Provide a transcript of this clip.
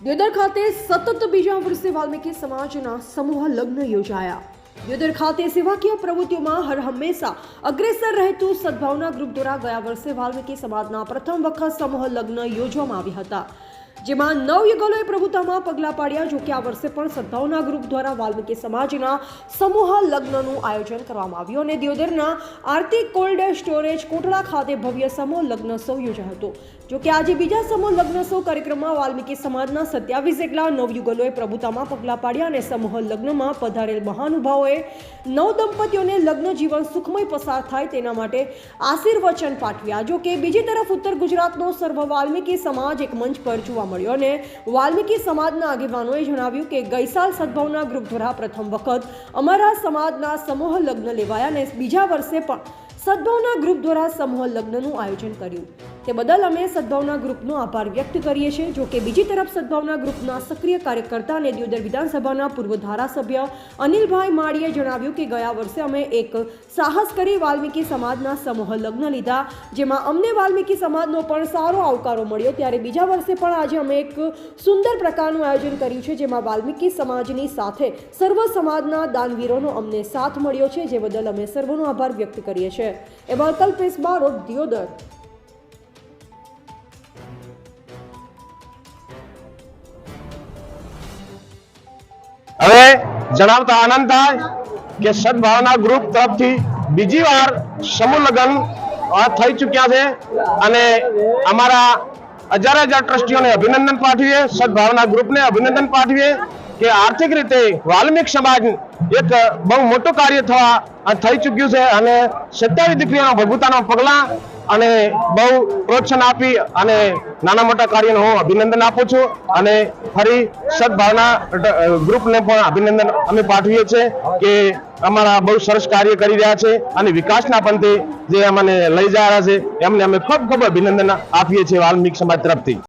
દિયોદર ખાતે સતત બીજા વર્ષે વાલ્મીકી સમાજના સમૂહ લગ્ન યોજાયા। દિયોદર ખાતે સેવાકીય પ્રવૃત્તિઓમાં હર હંમેશા અગ્રેસર રહેતું સદભાવના ગ્રુપ દ્વારા ગયા વર્ષે વાલ્મીકી સમાજના પ્રથમ વખત સમૂહ લગ્ન યોજવામાં આવ્યા હતા, જેમાં નવયુગલોએ પ્રભુતામાં પગલાં પાડ્યા। જો કે આ વર્ષે પણ સદભાવના ગ્રુપ દ્વારા વાલ્મીકી સમાજના સમૂહ લગ્નનું આયોજન કરવામાં આવ્યું અને દિયોદરના આરતી કોલ્ડ સ્ટોરેજ કોટડા ખાતે ભવ્ય સમૂહ લગ્નોત્સવ યોજાયો હતો। જો કે આજે બીજા સમૂહ લગ્નોત્સવ કાર્યક્રમમાં વાલ્મીકી સમાજના 27 જેટલા નવયુગલોએ પ્રભુતામાં પગલાં પાડ્યા અને સમૂહ લગ્નમાં પધારેલ મહાનુભાવોએ નવ દંપતીઓને લગ્ન જીવન સુખમય પસાર થાય તેના માટે આશીર્વચન પાઠવ્યા। જો કે બીજી તરફ ઉત્તર ગુજરાતનો સર્વ વાલ્મીકી સમાજ એક મંચ પર જોવા મળ્યો અને વાલ્મીકી સમાજના આગેવાનોએ જણાવ્યું કે ગઈ સાલ સદભાવના ગ્રુપ દ્વારા પ્રથમ વખત અમારા સમાજના સમૂહ લગ્ન લેવાયા અને બીજા વર્ષે પણ સદભાવના ગ્રુપ દ્વારા સમૂહ લગ્નનું આયોજન કર્યું, તે બદલ અમે સદભાવના ગ્રુપનો આભાર વ્યક્ત કરીએ છીએ। જો કે બીજી તરફ સદભાવના ગ્રુપના સક્રિય કાર્યકર્તા અને દિયોદર વિધાનસભાના પૂર્વ ધારાસભ્ય અનિલભાઈ માળીએ જણાવ્યું કે ગયા વર્ષે અમે એક સાહસ કરી વાલ્મીકી સમાજના સમૂહ લગ્ન લીધા, જેમાં અમને વાલ્મીકી સમાજનો પણ સારો આવકારો મળ્યો। ત્યારે બીજા વર્ષે પણ આજે અમે એક સુંદર પ્રકારનું આયોજન કર્યું છે, જેમાં વાલ્મીકી સમાજની સાથે સર્વ સમાજના દાનવીરોનો અમને સાથ મળ્યો છે, જે બદલ અમે સર્વનો આભાર વ્યક્ત કરીએ છીએ। એવા કલ્પેશ બારોટ, દિયોદર। હવે જણાવતા આનંદ થાય કે સદભાવના ગ્રુપ તરફથી બીજી વાર સમૂહ લગ્ન થઈ ચૂક્યા છે અને અમારા હજાર ટ્રસ્ટીઓને અભિનંદન પાઠવીએ, સદભાવના ગ્રુપને અભિનંદન પાઠવીએ કે આર્થિક રીતે વાલ્મીકી સમાજ એક બહુ મોટું કાર્ય થઈ ચૂક્યું છે અને 27 દીકરીઓના પ્રભુતાના પગલા અને બહુ પ્રોત્સાહન આપી અને નાના મોટા કાર્યને હું અભિનંદન આપું છું અને ફરી સદભાવના ગ્રુપને પણ અભિનંદન અમે પાઠવીએ છીએ કે અમારા બહુ સરસ કાર્ય કરી રહ્યા છે અને વિકાસના પંથે જે અમને લઈ જઈ રહ્યા છે એમને અમે ખૂબ ખૂબ અભિનંદન આપીએ છીએ વાલ્મીકી સમાજ તરફથી।